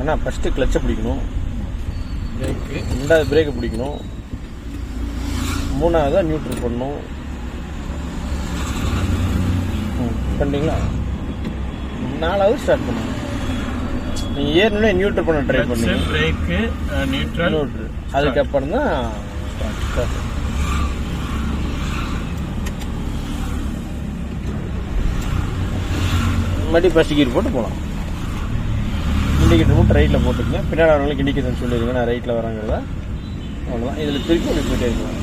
போகிறீங்கன்னா ஃபஸ்ட்டு கிளச்சை பிடிக்கணும், ரெண்டாவது பிரேக்கை பிடிக்கணும், மூணாவதாக நியூட்ரல் பண்ணணும். பண்ணிங்களா? நாலாவது ஸ்டார்ட் பண்ணுங்க. நீங்கள் ஏற்கனவே நியூட்ரல் பண்ண ட்ரை பண்ணீங்க, பிரேக்கு நியூட்ரல், அதுக்கப்புறம் தான் மறுபடியும் ஃபஸ்ட் கீர் போட்டு போகலாம். இண்டிகேட்டர் மட்டும் ரைட்டில் போட்டுக்கங்க. பின்னாடி வரவங்களுக்கு இண்டிகேஷன் சொல்லிடுங்க, நான் ரைட்டில் வரேங்கிறதா. அவ்வளோதான். இதில் திருப்பி உங்களுக்கு போயிட்டே இருக்கலாம்.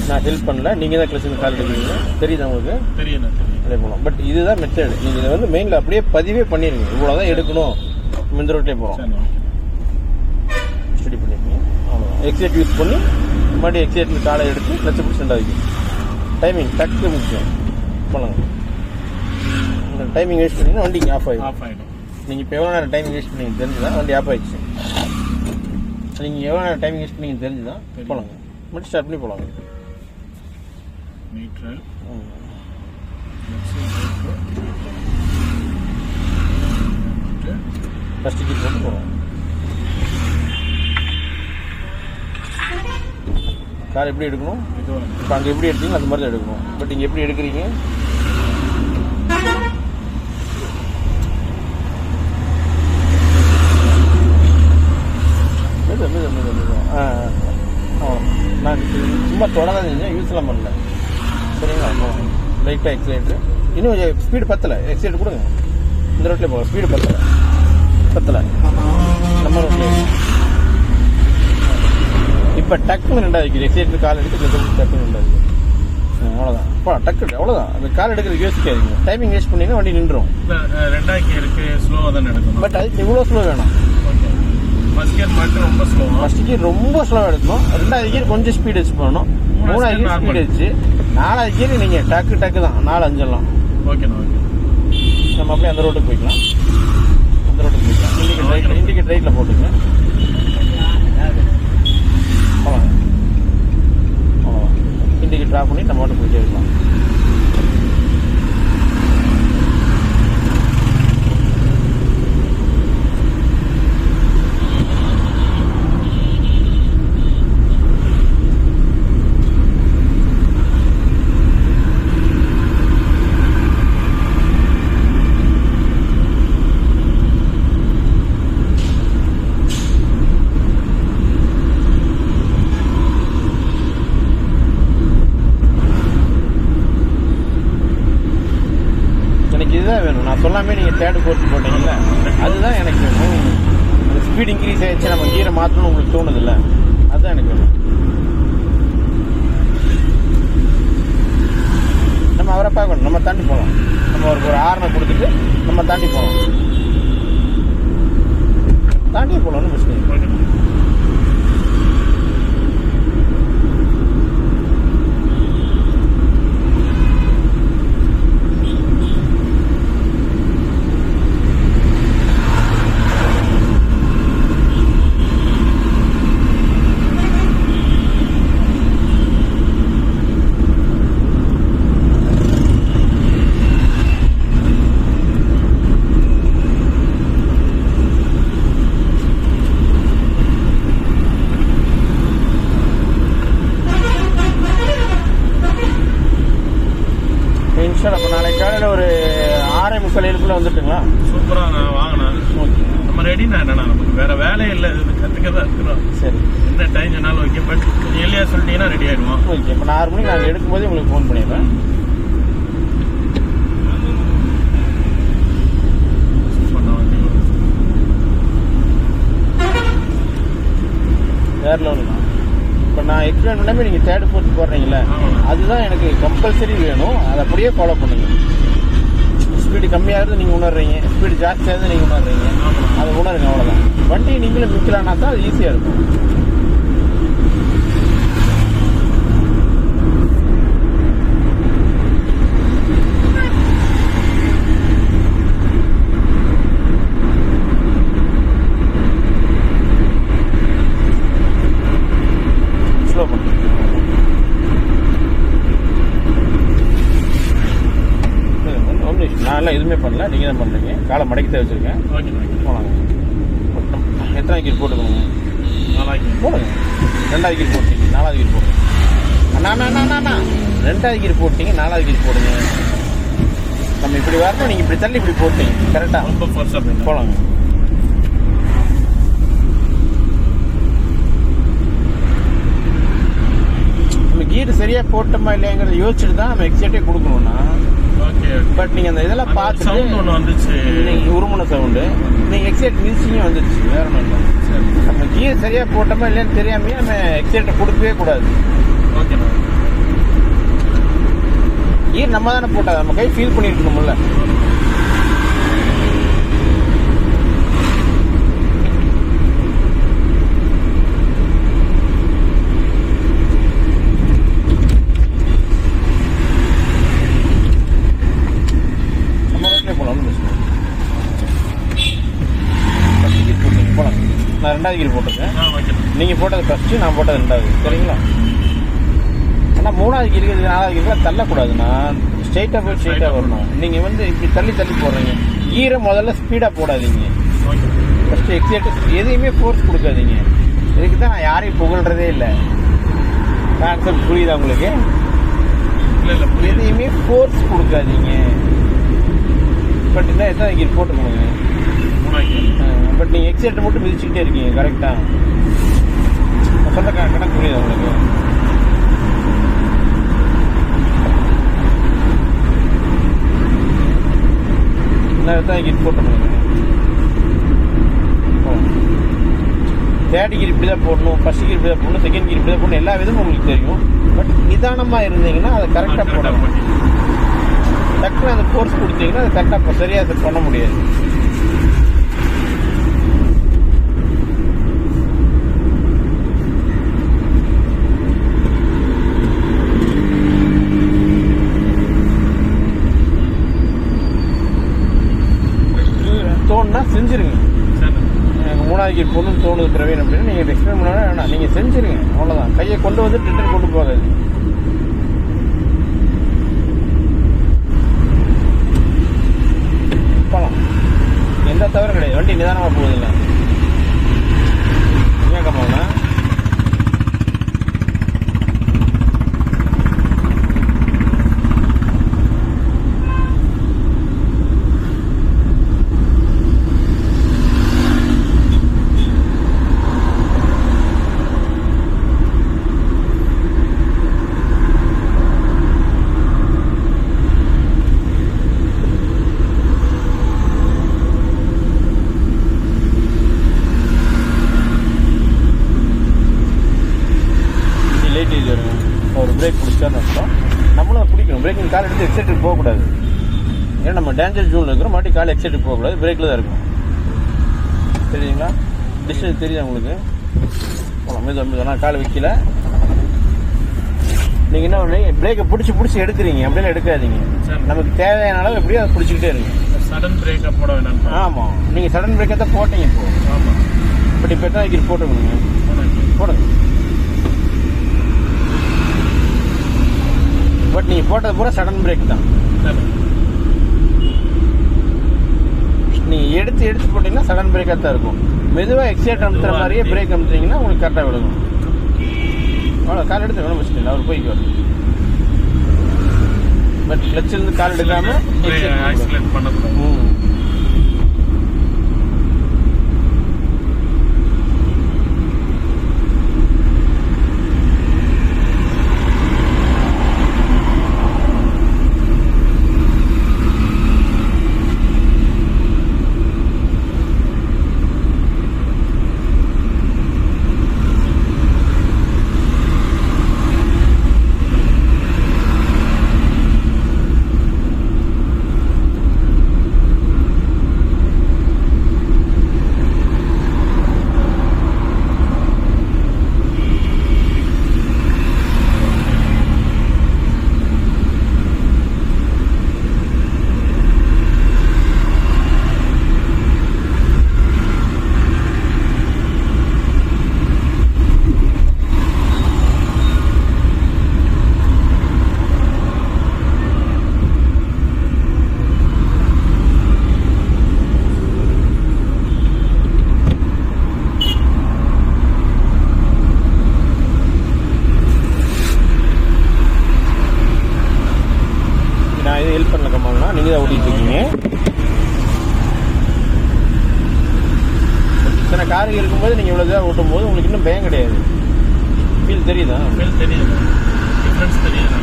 நான் ஹெல்ப் பண்ணல, நீங்கள் தான் கிளச்சில் கால் எடுக்கிறீங்க. தெரியுதா உங்களுக்கு? தெரியும். அப்படியே போகலாம். பட் இதுதான் மெத்தட். நீங்கள் இதை வந்து மெயினில் அப்படியே பதிவே பண்ணிடுங்க. இவ்வளோ தான் எடுக்கணும், இந்த ரோட்லேயே போகிறோம். ஸ்டடி பண்ணிருக்கீங்க. அவ்வளோதான். எக்ஸைட் யூஸ் பண்ணி மறுபடியும் எக்ஸைட்டில் காலை எடுத்து கிளச்சை பிடிச்சி ரெண்டாவது டைமிங் டக்கு முக்கியம். பண்ணுங்க. இந்த டைமிங் வேஸ்ட் பண்ணிங்கன்னா வண்டி ஆஃப் ஆகிடும். நீங்கள் இப்போ எவ்வளோ நேரம் டைமிங் வேஸ்ட் பண்ணி தெரிஞ்சுதான் வண்டி ஆஃப் ஆகிடுச்சு. நீங்கள் எவ்வளோ நேரம் டைமிங் வேஸ்ட் பண்ணி தெரிஞ்சுதான் போகலாங்க. மட்டும் ஸ்டார்ட் பண்ணி போகலாங்க. நியூட்ரல், ஃபஸ்ட்டு கீர் போட்டு போகிறோம். கார் எப்படி எடுக்கணும்? இப்போ அங்கே எப்படி எடுத்தீங்களோ அந்த மாதிரி தான் எடுக்கணும். பட் இங்கே எப்படி எடுக்கிறீங்க? நான் சும்மா தொடதான் செஞ்சேன், யூஸ்லாம் பண்ணல. சரிங்களா? லைட்டாக எக்ஸைட்டு. இன்னும் ஸ்பீடு பத்தலை. எக்ஸைட் கொடுங்க. இந்த ரோட்லேயே போகலாம். ஸ்பீடு பத்தலை நம்ம ரோட்லேயே. இப்போ டக்குன்னு ரெண்டாவது எக்ஸைட்டு கால் எடுத்து டக்குன்னு ரெண்டாவது. அவ்வளோதான். அப்பா டக்கு அவ்வளோதான். அந்த கால் எடுக்கிறதுக்கு யோசிக்காதீங்க. டைமிங் வேஸ்ட் பண்ணிங்கன்னா வண்டி நின்றுடும். ரெண்டாவது கியருக்கு ஸ்லோவாக தான் எடுக்கணும். பட் அதுக்கு இவ்வளோ ஸ்லோ வேணும். ஃபர்ஸ்ட் கியர் மட்டும் ரொம்ப ஸ்லோ. ஃபர்ஸ்ட் கியர் ரொம்ப ஸ்லோவாக எடுக்கணும். ரெண்டாவது கியர் கொஞ்சம் ஸ்பீடு வச்சு போகணும். மூணாவது கியர் ஸ்பீடு வச்சு, நாலாவது கியர் நீங்கள் டக்கு தான் 4, 5 ஓகேண்ணா. நம்ம அப்படியே அந்த ரோட்டுக்கு போய்க்கலாம். இண்டிகேட் ரைட்டில் போட்டுங்க. அவ்வளோதான். இண்டிகேட் ட்ராப் பண்ணி நம்ம மட்டும் போயிட்டே இருக்கலாம். இதுதான் வேணும். நான் சொல்லாமே நீங்கள் தேர்டு கோர்ஸ் போட்டீங்கல்ல, அதுதான் எனக்கு வேணும். அந்த ஸ்பீட் இன்க்ரீஸ் ஆகிடுச்சு, நம்ம கீரை மாற்றணும்னு உங்களுக்கு தோணுதில்ல, அதுதான் எனக்கு வேணும். நம்ம அவரை பார்க்கணும். நம்ம தாண்டி போகலாம். நம்ம ஒரு ஆரணை கொடுத்துட்டு நம்ம தாண்டி போகலாம். தாண்டி போகலாம்னு பிரச்சனை இல்லை. அப்போ நாளைக்கு காலையில் ஒரு 6:30 வந்துட்டுங்களா? சூப்பராக நான் வாங்கினேன். ஓகே, நம்ம ரெடினா என்னன்னா நமக்கு வேற வேலையே இல்லை, இது கற்றுக்க தான் இருக்கிறோம். சரி, என்ன டைம் சொன்னாலும் ஓகே. பட் எல்லையாக சொல்லிட்டீங்கன்னா ரெடி ஆகிடுவோம். ஓகே, இப்போ நான் 6 மணிக்கு நாங்கள் எடுக்கும்போது உங்களுக்கு ஃபோன் பண்ணிடுறேன். வேற லெவல் தான். இப்போ நான் எக்ஸ்பிளைன் பண்ணாமல் நீங்கள் தேர்ட் ஃபோர்த் போடுறீங்களே, அதுதான் எனக்கு கம்பல்சரி வேணும். அதை அப்படியே ஃபாலோ பண்ணுங்க. ஸ்பீடு கம்மியாகிறது நீங்கள் உணர்றீங்க, ஸ்பீடு ஜாஸ்தியாகிறது நீங்கள் உணர்றீங்க, அதை உணருங்க. அவ்வளோதான். வண்டியை நீங்களும் மிக்கலானா தான் அது ஈஸியாக இருக்கும். ஸ்லோ பண்ணு. நான் மாதிரிலாம் எதுவுமே பண்ணல, நீங்கள் தான் பண்ணுறீங்க. காலை மடக்கி தான் வச்சுருக்கேன். ஓகே ஓகே போகலாங்க. எத்தனை கீர் போட்டுக்கணுங்க? 4 கீர் போடுங்க. 2வது கீர் போட்டீங்க, 4வது கீர் போடுங்க. அண்ணா 2வது கீர் போட்டீங்க, 4வது கீர் போடுங்க. நம்ம இப்படி வரணும், நீங்கள் இப்படி தள்ளி இப்படி போட்டீங்க கரெக்டாக. ரொம்ப ஃபோர்ஸாக போகலாங்க. நம்ம கீர் சரியாக போட்டோமா இல்லையாங்கிறத யோசிச்சுட்டு தான் நம்ம எக்ஸைட்டே கொடுக்கணும்னா. ஓகே. பட் நீங்கள் அந்த இதெல்லாம் பார்த்து சவுண்ட் ஒன்று வந்துச்சு, நீங்கள் உருமுன சவுண்டு, நீங்கள் எக்ஸைட் மியூசிங்கே வந்துடுச்சு. வேற ஒன்றும் இல்லை. சரி. நம்ம கீர் சரியாக போட்டோமா இல்லைன்னு தெரியாமையே நம்ம எக்ஸைட்டை கொடுக்கவே கூடாது. ஓகேண்ணா. கீர் நம்ம தானே போட்டா, நம்ம கை ஃபீல் பண்ணியிருக்கணும்ல. நான் 2வது கீர் போட்டிருக்கேன். நீங்கள் போட்டது ஃபஸ்ட்டு, நான் போட்டது 2வது. சரிங்களா? ஆனால் 3வது கீருக்கு 4வது கீருக்குலாம் தள்ளக்கூடாதுண்ணா. ஸ்ட்ரெயிட்டாக போய் ஸ்ட்ரெயிட்டாக வரணும். நீங்கள் வந்து இப்படி தள்ளி தள்ளி போடுறீங்க. கீரை முதல்ல ஸ்பீடாக போடாதீங்க. ஃபஸ்ட்டு எக்ஸைட்டு எதையுமே ஃபோர்ஸ் கொடுக்காதீங்க. இதுக்கு தான் நான் யாரையும் புகழ்கிறதே இல்லை. கான்செப்ட் புரியுதா உங்களுக்கு? இல்லை எதையுமே ஃபோர்ஸ் கொடுக்காதீங்க. பட் என்ன எத்தனை கீர் போட்டுக்கோங்க. பட் நீங்கள் எக்ஸைட்டை மட்டும் மிதிச்சுக்கிட்டே இருக்கீங்க. கரெக்டாக சொல்ல கணக்கு புரியுது உங்களுக்கு? என்ன எத்தனை கீர் போட்டுக்கோங்க. 3rd கீர் இப்படி தான் போடணும், ஃபர்ஸ்ட் கீர் இப்படி தான் போடணும், செகண்ட் கீர் இப்படி தான் போடணும், எல்லா விதமும் உங்களுக்கு தெரியும். பட் நிதானமாக இருந்தீங்கன்னா அதை கரெக்டாக போடணும். டக்குன்னு அந்த ஃபோர்ஸ் கொடுத்தீங்கன்னா அது கரெக்டாக சரியாக அதை பண்ண முடியாது. தோணுன்னா செஞ்சுருங்க. எனக்கு 3வது கீர் போடணும்னு தோணுது பிரவீன் அப்படின்னு நீங்கள் எக்ஸ்பிளைன் பண்ண வேணாம். நீங்கள் செஞ்சுருங்க, அவ்வளோதான். கையை கொண்டு வந்து ரிட்டர்ன் கொண்டு போகாது. போகலாம், எந்த தவறும் கிடையாது. வண்டி நிதானமாக போகுதில்ல. ஏன் கம்மாண்ணா? ஒரு பிரேக் பிடிச்சான்னு அர்த்தம். நம்மளும் பிடிக்கணும். பிரேக்கிங் கால் எடுத்து எக்ஸைட்டுக்கு போகக்கூடாது. ஏன்னா நம்ம டேஞ்சர் ஜோனில் இருக்கிறோம். மாட்டி கால் எக்ஸைட்டுக்கு போகக்கூடாது, பிரேக்கில் தான் இருக்கும். தெரியுங்களா? டிஸ்டன்ஸ் தெரியுதா உங்களுக்கு? போகலாம் மெதுவாக மெதுவாக. கால் வைக்கல. நீங்கள் என்ன பண்ணி பிரேக்கை பிடிச்சி எடுக்கிறீங்க. அப்படிலாம் எடுக்காதீங்க. நமக்கு தேவையான அளவு எப்படியோ அதை பிடிச்சிக்கிட்டே இருங்க. சடன் பிரேக்கை போட வேணாம். ஆமாம், நீங்கள் சடன் பிரேக்கை தான் போட்டீங்க இப்போ. ஆமாம். பட் இப்போ எத்தனை கீர் போட்டுக்கணுங்க? போடுங்க. பட் நீங்கள் போட்டது பூரா சடன் பிரேக் தான். நீங்கள் எடுத்து போட்டிங்கன்னா சடன் பிரேக்காக தான் இருக்கும். மெதுவாக எக்ஸைட் அமுத்துற மாதிரியே பிரேக் அமுத்துனீங்கன்னா உங்களுக்கு கரெக்டாக விழுகும். அவ்வளோ கால் எடுத்து வேணும் வச்சுட்டு அவர் போய்க்குவார். பட் கிளச்சிலிருந்து கால் எடுக்காமல் பண்ணக்கூடாது. பண்ணல கமால்னா, நீங்கள் தான் ஓட்டிகிட்டு இருக்கீங்க. இத்தனை காருக்கு இருக்கும்போது நீங்கள் இவ்வளோ தான் ஓட்டும் போது உங்களுக்கு இன்னும் பயம் கிடையாது. ஃபீல் தெரியுதா? ஃபீல் தெரியுது, டிஃப்ரென்ஸ் தெரியுது.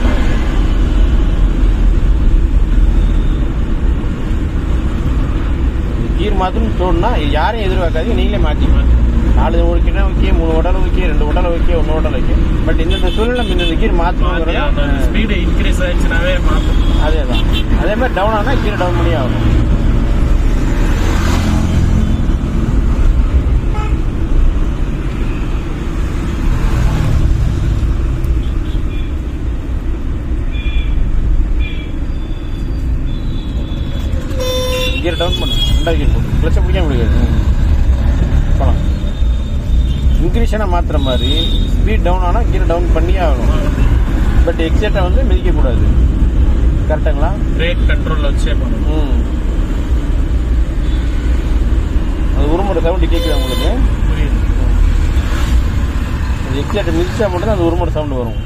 கீர் மாற்றணும்னு தோணுனா யாரையும் எதிர்பார்க்காதீங்க, நீங்களே மாற்றிக்கலாம். 4 ஓடிக்கிட்டா ஓகே, 3 ஓட்டாலும் ஓகே, 2 ஓட்டாலும் ஓகே, 1 ஓட்டாலும் ஓகே. பட் இந்த சூழ்நிலை இந்த கீர் மாற்றணுங்கிறத ஸ்பீடு இன்க்ரீஸ் ஆயிடுச்சுனாவே மாற்றணும். அதே தான். அதே மாதிரி டவுன் ஆனால் கீரை டவுன் பண்ணி ஆகணும். கீரை டவுன் பண்ணு, 2வது கீர் போட்டு கிளச்சை பிடிக்க முடியாது. போகலாம். இன்க்ரீஷனாக மாற்றுற மாதிரி ஸ்பீட் டவுன் ஆனால் கீரை டவுன் பண்ணியே ஆகணும். பட் எக்ஸேட்டை வந்து மிதிக்கக்கூடாது. கரெக்டுங்களா? பிரேக் கண்ட்ரோலில் வச்சே பண்ணணும். அது உருமுறை சவுண்டு கேட்குது உங்களுக்கு? புரியுது. அது எக்ஸேட்டை மிதிச்சா மட்டும்தான் அது உருமுறை சவுண்டு வரும்.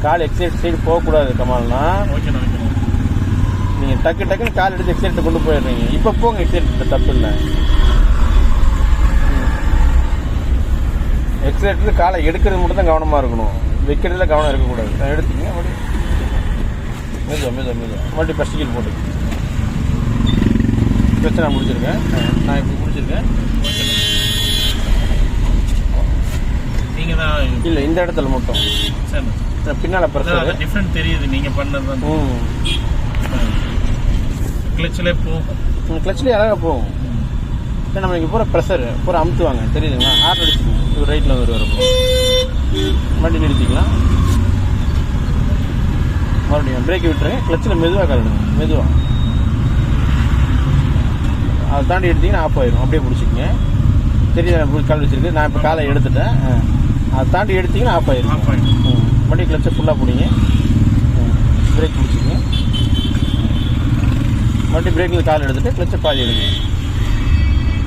கால் எக்ஸேட் சைடு போகக்கூடாது கமால்னா. ஓகேண்ணா, ஓகேண்ணா. நீங்கள் டக்குன்னு கால் எடுத்து எக்ஸேட்டை கொண்டு போயிடுறீங்க. இப்போ போங்க, எக்ஸேட் தப்பு இல்லை. எக்ஸேட்டர் காலை எடுக்கிறது மட்டும் தான் கவனமாக இருக்கணும், வைக்கிறதுல கவனம் இருக்கக்கூடாது. எடுத்துங்க மெதுவாக மறுபடியும் ஃபஸ்ட் கீழ் போட்டு பிரச்சனை நான் முடிச்சிருக்கேன். நான் இப்படி முடிச்சிருக்கேன். நீங்கள் தான் இல்லை, இந்த இடத்துல மட்டும் சரி பின்னால் பிரச்சனை டிஃப்ரெண்ட் தெரியுது. நீங்கள் பண்ணது தான் கிளச்சிலே போகும். கிளச்சிலே அழகாக போகும். நம்ம இங்கே பூரா ப்ரெஷர் பூரா அமுத்துவாங்க, தெரியுதுங்களா? ஹார்ட் அடிச்சுக்கணும். இது ரைட்டில் வரப்போ மறுபடியும் நிறுத்திக்கலாம். மறுபடியும் பிரேக்கை விட்டுருங்க. கிளச்சில் மெதுவாக கலடுங்க, மெதுவாக. அதை தாண்டி எடுத்திங்கன்னா ஆஃப் ஆயிடும். அப்படியே பிடிச்சிக்கங்க. தெரியுது கால் வச்சிருக்கு. நான் இப்போ காலை எடுத்துட்டேன். அதை தாண்டி எடுத்திங்கன்னா ஆஃப் ஆயிடும். மறுபடியும் கிளச்சை ஃபுல்லாக பிடிங்க. பிரேக் பிடிச்சிக்கங்க. மறுபடியும் பிரேக்கில் கால் எடுத்துகிட்டு கிளச்சை பாதி எடுங்க.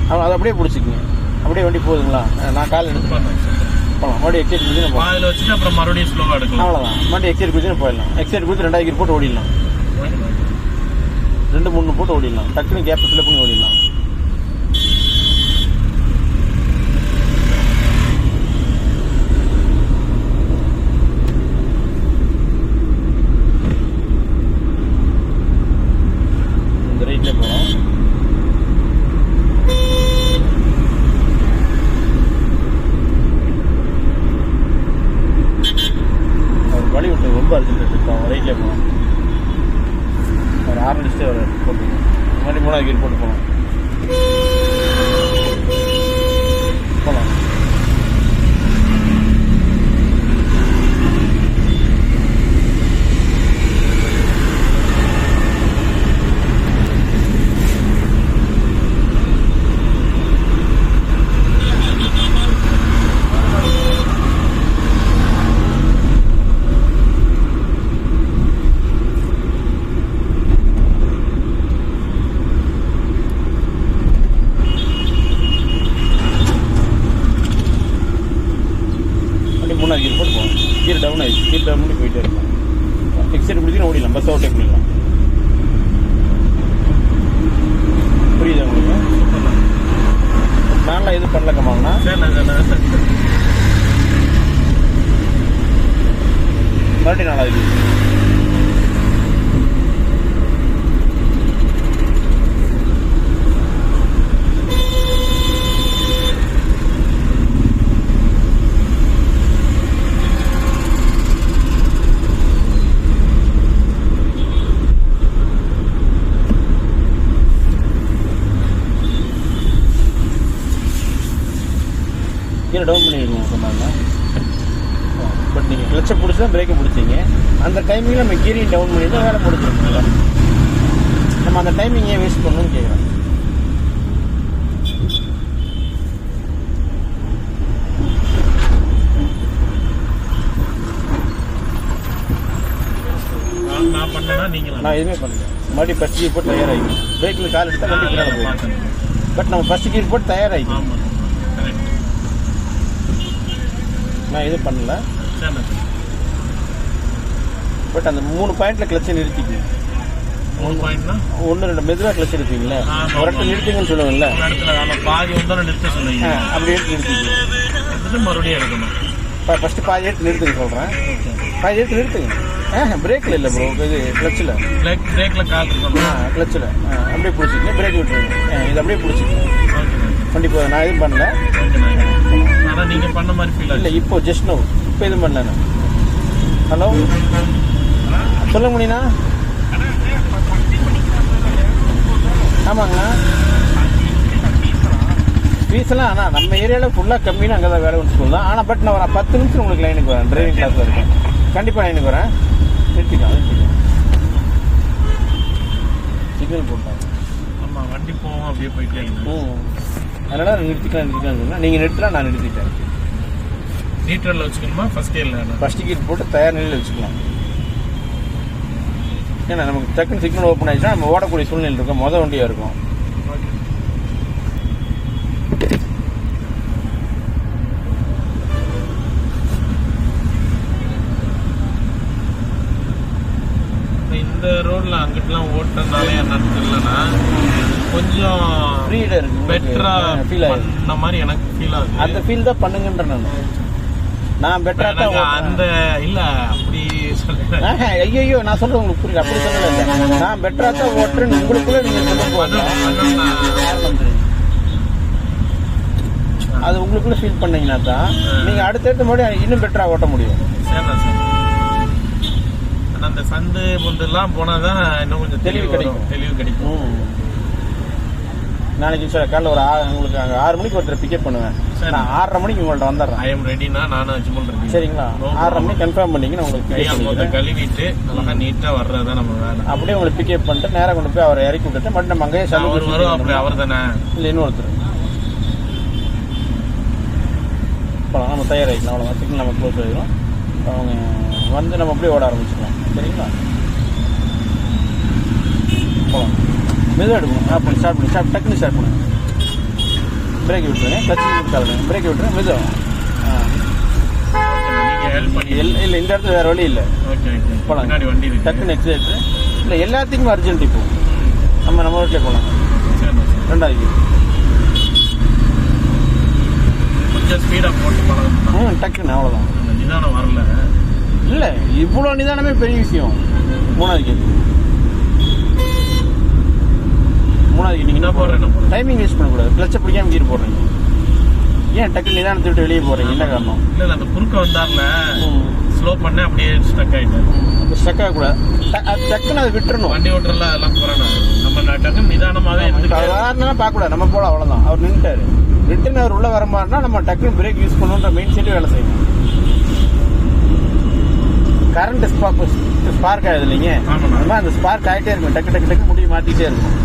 அதை அப்படியே பிடிச்சிக்கங்க. அப்படியே வண்டி போகுதுங்களா? நான் கால் எடுத்து போகலாம். மறுபடியும் எக்ஸைட் குதிச்சு அதில் வச்சுட்டு அப்புறம் மறுபடியும் ஸ்லோவாக எடுக்கலாம். அவ்வளோதான். மறுபடியும் எக்ஸைட் குதிச்சு போயிடலாம். எக்ஸைட் குதிச்சு 2வது கீர் போட்டு ஓடிடலாம். 2 3 போட்டு ஓடிடலாம். டக்குன்னு கேப் ஃபில் பண்ணி ஓடிடலாம். இந்த ரைட்லேயே போகலாம். வழி விட்டு ரொம்ப அர்ஜென்ட் இருக்கோம். ரைட்லேயே போகலாம். ஒரு 6 நிமிஷத்தே ஒரு போட்டு மறுபடியும் 3வது கீர் போட்டு போகலாம். கீர் டவுன் ஆயிடுச்சு. கீர் டவுன் பண்ணி போயிட்டே இருக்கும். எக்ஸைட் பிடிச்சின்னு ஓடிடலாம். பஸ் ஓவர்டேக் பண்ணிடலாம். புரியுதா உங்களுக்கு? நான்லாம் எதுவும் பண்ணல கமால்னா. மறுபடியும் 4வது கீரை டவுன் பண்ணிடுவோம் சொன்னாங்கன்னா. பட் நீங்கள் கிளச்சை பிடிச்சி தான் பிரேக்கை பிடிச்சிங்க. அந்த டைமிங்கில் நம்ம கீரையும் டவுன் பண்ணி தான் வேலை பிடிச்சிருக்கோம்ல. நம்ம அந்த டைமிங் ஏன் வேஸ்ட் பண்ணணும்னு கேட்குறேன். நான் எதுவுமே பண்ணல. மறுபடியும் ஃபஸ்ட் கீர் போட்டு தயாராகிக்கணும். பிரேக்கில் கால் எடுத்தால் வண்டி பின்னால் போகும். பட் நம்ம ஃபஸ்ட் கீர் போட்டு தயாராகிக்கணும். நான் எதுவும் பண்ணல. பட் அந்த 3 பாயிண்ட்ல கிளச்சை நிறுத்திக்கு. 3 பாயிண்ட்னா 1 2 மெதுவாக கிளச் எடுப்பீங்களா, ஒரு இடத்துல நிறுத்துங்கன்னு சொல்லுவாங்கல்ல, பாதி வந்து நிறுத்த சொல்லுவீங்க, அப்படி எடுத்து நிறுத்திக்கு. மறுபடியும் எடுக்கணும். ஃபர்ஸ்ட் பாதி எடுத்து நிறுத்துங்க சொல்கிறேன். பாதி எடுத்து நிறுத்துங்க. பிரேக்கில் இல்லை ப்ரோ, இது கிளச்சில். பிரேக்கில் கால் இருக்கணும். கிளச்சில் அப்படியே பிடிச்சிங்க, பிரேக் விட்டுருங்க. இது அப்படியே பிடிச்சிங்க. கண்டிப்பாக நான் எதுவும் பண்ணல. ஆனால் நீங்கள் பண்ண மாதிரி ஃபீல் இல்லை. இப்போ ஜஸ்ட் நோ இப்போ எதுவும் பண்ணல நான். ஹலோ சொல்ல முடியுண்ணா? ஆமாங்க. ஃபீஸ்லாம் ஆனால் நம்ம ஏரியாவில் ஃபுல்லாக கம்மின்னு அங்கே தான் வேலை ஒன்று ஸ்கூல் தான். ஆனால் பட் நான் ஒரு 10 நிமிஷம் உங்களுக்கு லைனுக்கு வரேன். டிரைவிங் கிளாஸில் இருக்கேன். கண்டிப்பாக லைனுக்கு வரேன். நிறுத்திக்கலாம். சிக்னல் போட்டாங்க. ஆமாம், வண்டி போவோம் அப்படியே போயிட்டே. அதனால் நிறுத்திக்கலாம் சொன்னால் நீங்கள் நிறுத்தலாம், நான் நிறுத்திட்டேன். நீட்டரில் வச்சுக்கணுமா ஃபர்ஸ்ட் கியரில்? ஃபர்ஸ்ட் கியர் போட்டு தயார் நிலையில் வச்சுக்கலாம். ஏன்னா நமக்கு டக்குன்னு சிக்னல் ஓப்பன் ஆயிடுச்சுன்னா நம்ம ஓடக்கூடிய சூழ்நிலை இருக்கும். மொதல் வண்டியாக இருக்கும். இந்த ரோட்ல அங்கிட்டலாம் ஓட்டுறதுனால என்னன்னு தெரியலன்னா கொஞ்சம் ஃப்ரீடா இருக்கு, பெட்டரா ஃபீல் ஆகுது மாதிரி எனக்கு ஃபீல் ஆகுது. அந்த ஃபீல் தான் பண்ணுங்கன்ற நான் பெட்டரா தான் அந்த இல்ல அப்படி சொல்ல. ஐயோ நான் சொல்றேன் உங்களுக்கு புரியல. அப்படி சொல்லல. நான் பெட்டரா தான் ஓட்டுறேன்னு உங்களுக்குள்ள நீங்க அது உங்களுக்குள்ள ஃபீல் பண்ணீங்கன்னா தான் நீங்க அடுத்தடுத்த முன்னாடி இன்னும் பெட்டரா ஓட்ட முடியும். அந்த சந்து பொந்தெல்லாம் போனாதான் இன்னும் கொஞ்சம் தெளிவு கிடைக்கும். நாளைக்கு சார் காலைல ஒரு உங்களுக்கு அங்கே 6 மணிக்கு ஒருத்தர் பிக்கப் பண்ணுவேன். நான் 6:30 மணிக்கு உங்கள்ட்ட வந்துடுறேன். ஐ எம் ரெடினா நானும் அச்சுமல் இருக்கேன். சரிங்களா? 6:30 மணிக்கு கன்ஃபார்ம் பண்ணிங்க. நான் உங்களுக்கு கழுவிட்டு நல்லா நீட்டா வர்றதுதான் நம்ம வேலை. அப்படியே உங்களுக்கு பிக்கப் பண்ணிட்டு நேராக கொண்டு போய் அவரை இறக்கி விட்டுட்டு மட்டும் நம்ம அங்கேயே அவர் வரும். அப்படி அவர் தானே? இல்லை இன்னொருத்தர். போகலாம். நம்ம தயாராகிக்கலாம். அவ்வளோதான். சிக்னல் நம்ம க்ளோஸ் ஆகிடும். அவங்க வந்து நம்ம அப்படியே ஓட ஆரம்பிச்சிக்கலாம். சரிங்களா? போகலாம். மெதுவாக எடுக்கணும். அப்படி ஸ்டார்ட் பண்ணி டக்குன்னு ஸ்டார்ட் பண்ணுங்க. பிரேக் விட்டுருங்க. கிளச்சு விட்டாலுங்க. பிரேக் விட்டுருங்க. மெதுவாக. இல்லை இந்த இடத்துல வேறு வழி இல்லை. போகலாம். டக்குன்னு எக்ஸிலேட்டர் இல்லை. எல்லாத்துக்குமே அர்ஜென்ட். இப்போ நம்ம ரோட்லேயே போகலாம். 2வது கொஞ்சம் ஸ்பீடாக போட்டு பழகணும். டக்குன்னு அவ்வளோதான். நிதானம் வரல. இல்லை இவ்வளோ நிதானமே பெரிய விஷயம். 3வது நீங்கள் என்ன போடுறேன்? டைமிங் வேஸ்ட் பண்ணக்கூடாது. கிளச்சை பிடிக்காம கீர் போடுறீங்க. ஏன் டக்கு நிதானத்தை விட்டு வெளியே போடுறீங்க? என்ன காரணம்? இல்லை அந்த குறுக்க வந்தார்ல ஸ்லோ பண்ண அப்படியே ஸ்டக் ஆகிட்டேன். அப்போ ஸ்டக் ஆகக்கூடாது. டக்குன்னு அதை விட்டுறணும். வண்டி ஓட்டுறதுல அதெல்லாம் போகிறேன். நம்ம டக்குன்னு நிதானமாகவே சாதாரணமாக பார்க்கக்கூடாது. நம்ம போல அவ்வளோதான். அவர் நின்றுட்டாரு. ரிட்டன் அவர் உள்ள வர மாதிரினா நம்ம டக்குன்னு பிரேக் யூஸ் பண்ணணுன்ற மெயின் செட்டு வேலை செய்யணும். கரண்ட் ஸ்பார்க் ஆகுது இல்லைங்க? அந்த ஸ்பார்க் ஆகிட்டே இருக்கும். டக்கு டக்கு டக்கு முடிவு மாற்றிட்டே இருக்கும்.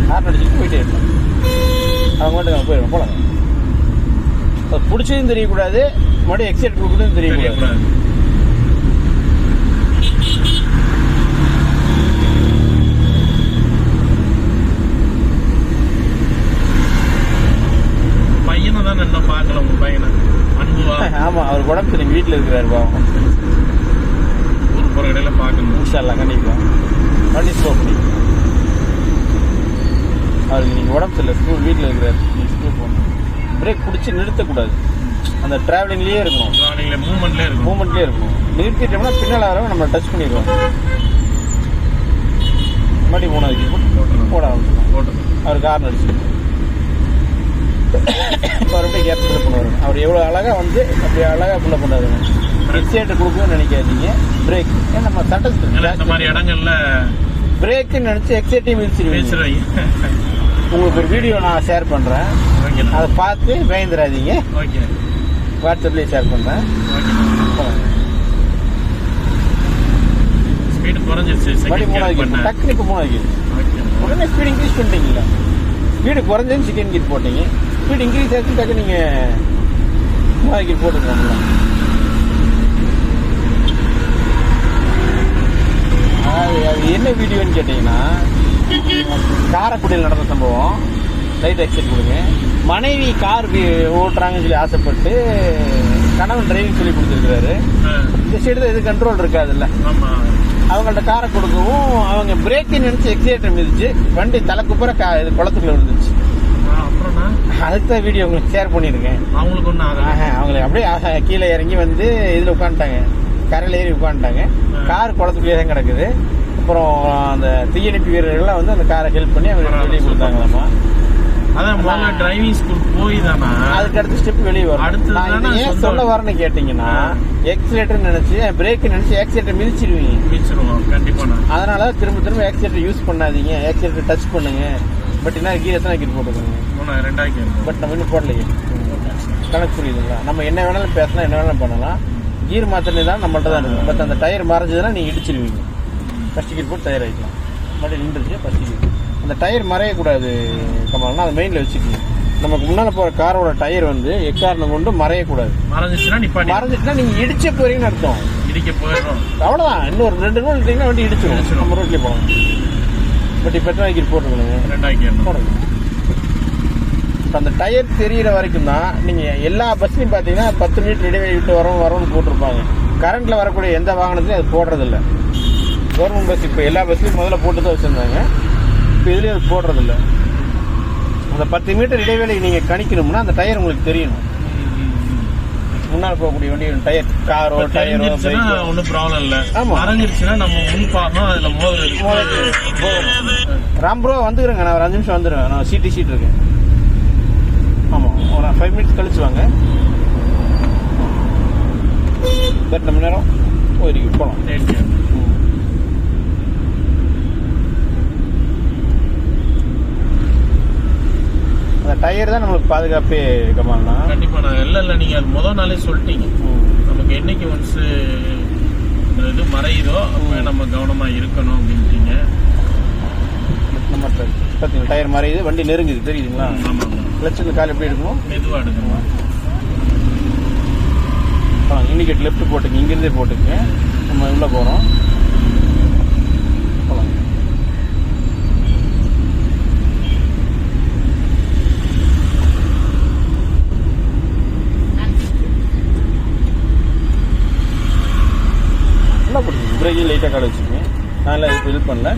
ஹார்ன் அடிச்சுட்டு போயிட்டே இருக்கும். அவங்க மட்டும் அங்கே போயிடும். போகலாம். அது பிடிச்சதும் தெரியக்கூடாது, மறுபடியும் எக்ஸைட் கொடுக்குறதும் தெரியக்கூடாது. பையனை தான் என்ன பார்க்கல. உங்க பையனை அன்புவா? ஆமாம், அவர் உடம்பு சரிங்க. வீட்டில் இருக்கிறாரு. பாவம். ஊருக்கு போகிற இடையில பார்க்கணும். இன்ஷால்லா கண்டிப்பாக. வண்டி ஸ்லோ பண்ணி அவருக்கு நீங்கள் உடம்பு சரியில்லை. ஸ்கூல் வீட்டில் இருக்கிறார். நீங்கள் ஸ்கூல் போகணும். பிரேக் பிடிச்சி நிறுத்தக்கூடாது. அந்த டிராவலிங்லேயே இருக்கணும். மூமெண்ட்லேயே இருக்கணும். நிறுத்திட்டோம்னா பின்னால் வரவங்க நம்ம டச் பண்ணிடுவோம். மறுபடியும் 3வது போட ஆரம்பிச்சிடும். அவர் கார்ன் அடிச்சு மறுபடியும் கேப் ஃபில் பண்ணுவார். அவர் எவ்வளோ அழகாக வந்து அப்படி அழகாக ஃபில் பண்ணாருங்க. எக்ஸைட்டர் கொடுக்கணும்னு நினைக்காதீங்க. பிரேக் நம்ம இந்த மாதிரி இடங்கள்ல பிரேக்குன்னு நினச்சி எக்ஸைட்டையும் வீழ்ச்சிடுவீங்க. உங்களுக்கு ஒரு வீடியோ நான் ஷேர் பண்ணுறேன். அதை பார்த்து பயந்துடாதீங்க. வாட்ஸ்அப்லேயே ஷேர் பண்ணுறேன். ஸ்பீடு குறைஞ்சிருச்சு. டக்குனு இப்போ 3வது உடனே ஸ்பீடு இன்க்ரீஸ் பண்ணிட்டீங்களா? ஸ்பீடு குறைஞ்சதுன்னு செகண்ட் கீர் போட்டீங்க. ஸ்பீடு இன்க்ரீஸ் ஆச்சு டக்கு நீங்கள் 3வது கீர் போட்டுருக்கோங்களா? அது என்ன வீடியோன்னு கேட்டிங்கன்னா, காரைக்குடியில் நடந்த சம்பவம். லைட் எக்ஸைட் கொடுங்க. மனைவி கார் ஓட்டுறாங்கன்னு சொல்லி ஆசைப்பட்டு கணவன் டிரைவிங் சொல்லி கொடுத்துருக்காரு. இந்த சைடு தான் எது கண்ட்ரோல் இருக்காதுல்ல. அவங்கள்ட்ட காரை கொடுக்கவும் அவங்க பிரேக்கு நினைச்சு எக்ஸிலேட்டர் மிதிச்சு வண்டி தலைக்குப்புற இது குளத்துக்குள்ள விழுந்துச்சு. அடுத்த வீடியோ உங்களுக்கு ஷேர் பண்ணிருக்கேன். அவங்களுக்கு அவங்களுக்கு அப்படியே கீழே இறங்கி வந்து இதுல உட்காந்துட்டாங்க, கரையில ஏறி உட்காந்துட்டாங்க. கார் குளத்துக்குள்ளே தான் கிடக்குது. அப்புறம் அந்த தீயணைப்பு வீரர்கள்லாம் வந்து அந்த காரை ஹெல்ப் பண்ணி அவங்க வெளியே கொடுத்தாங்களாமா. அதான் டிரைவிங் ஸ்கூல் போய் தானா அதுக்கு அடுத்த ஸ்டெப் வெளியே வரும். நான் ஏன் சொல்ல வரேன்னு கேட்டீங்கன்னா, எக்ஸிலேட்டர் நினைச்சு பிரேக் நினைச்சு எக்ஸிலேட்டர் மிதிச்சிருவோம் கண்டிப்பா. அதனால திரும்ப திரும்ப எக்ஸிலேட்டர் யூஸ் பண்ணாதீங்க, எக்ஸிலேட்டர் டச் பண்ணுங்க. பட் என்ன கீர் எத்தனை கீர் போட்டுக்கோங்க? பட் நம்ம இன்னும் போடலையே. கணக்கு புரியுதுங்களா? நம்ம என்ன வேணாலும் பேசலாம், என்ன வேணாலும் பண்ணலாம். கீர் மாத்திரே தான் நம்மள்ட்ட தான் இருக்கும். பட் அந்த டயர் மறைஞ்சதுன்னா நீங்க இடிச்சிருவீங்க. ஃபர்ஸ்ட் கீர் போட்டு டயர் ஆகிக்கலாம். மறுபடியும் நின்றுச்சு ஃபர்ஸ்ட் கீர். அந்த டயர் மறையக்கூடாது கமல்னா, அதை மெயினில் வச்சுக்கணும். நமக்கு முன்னால் போகிற காரோட டயர் வந்து எக்காரணம் கொண்டு மறையக்கூடாது. மறைஞ்சிச்சுன்னா நீங்கள் இடிச்ச போறீங்கன்னு அர்த்தம். இடிக்க போயிடும் அவ்வளோதான். இன்னொரு 2 ரூல் எடுத்தீங்கன்னா வண்டி இடிச்சிடும். நம்ம ரோட்லேயே போகலாம். பட் இப்போ எத்தனை கீர் போட்டுக்கணுங்க? போடுங்க. இப்போ அந்த டயர் தெரிகிற வரைக்கும் தான். நீங்கள் எல்லா பஸ்லையும் பார்த்தீங்கன்னா 10 மீட்டர் இடைவெளி விட்டு வரோம்னு போட்டிருப்பாங்க. கரண்ட்டில் வரக்கூடிய எந்த வாகனத்துலையும் அது போடுறதில்ல. கவர்மெண்ட் பஸ் இப்போ எல்லா பஸ்லையும் முதல்ல போட்டு தான் வச்சுருந்தாங்க. இப்போ இதுலேயும் அது போடுறதில்ல. அந்த 10 மீட்டர் இடைவெளி நீங்கள் கணிக்கணும்னா அந்த டயர் உங்களுக்கு தெரியணும். முன்னால் போகக்கூடிய வண்டி டயர், காரோ டயரோ பைக்கோ ஒன்றும் ப்ராப்ளம் இல்லை. ஆமாம், மறைஞ்சிருச்சுன்னா நம்ம முன் பார்க்கணும். அதில் ராம்ப்ரோ வந்துக்கிறேங்க. நான் ஒரு 5 நிமிஷம் வந்துடுவேன். நான் சீட் இருக்கேன். ஆமாம், ஒரு 5 மினிட்ஸ் கழிச்சு வாங்க. 2 மணி நேரம் போயிருக்கு போகலாம். அந்த டயர் தான் நம்மளுக்கு பாதுகாப்பே கமால்னா. கண்டிப்பா. நான் இல்லை நீங்க அது முதல் நாளே சொல்லிட்டீங்க. நமக்கு என்னைக்கு ஒன்ஸ் இது மறையுதோ அப்போ நம்ம கவனமா இருக்கணும் அப்படின்ட்டீங்க. நம்ம பார்த்தீங்களா டயர் மறையுது, வண்டி நெருங்குது, தெரியுதுங்களா? ஆமாம். கிளச்சில் கால் எப்படி எடுக்கணும்? மெதுவாக எடுக்கணும். இண்டிகேட் லெஃப்ட் போட்டுங்க, இங்கிருந்தே போட்டுங்க. நம்ம உள்ள போகிறோம். பிரேக்கிங் லைட்டாக கால் வச்சுக்கோங்க. நான் இது பண்ணல.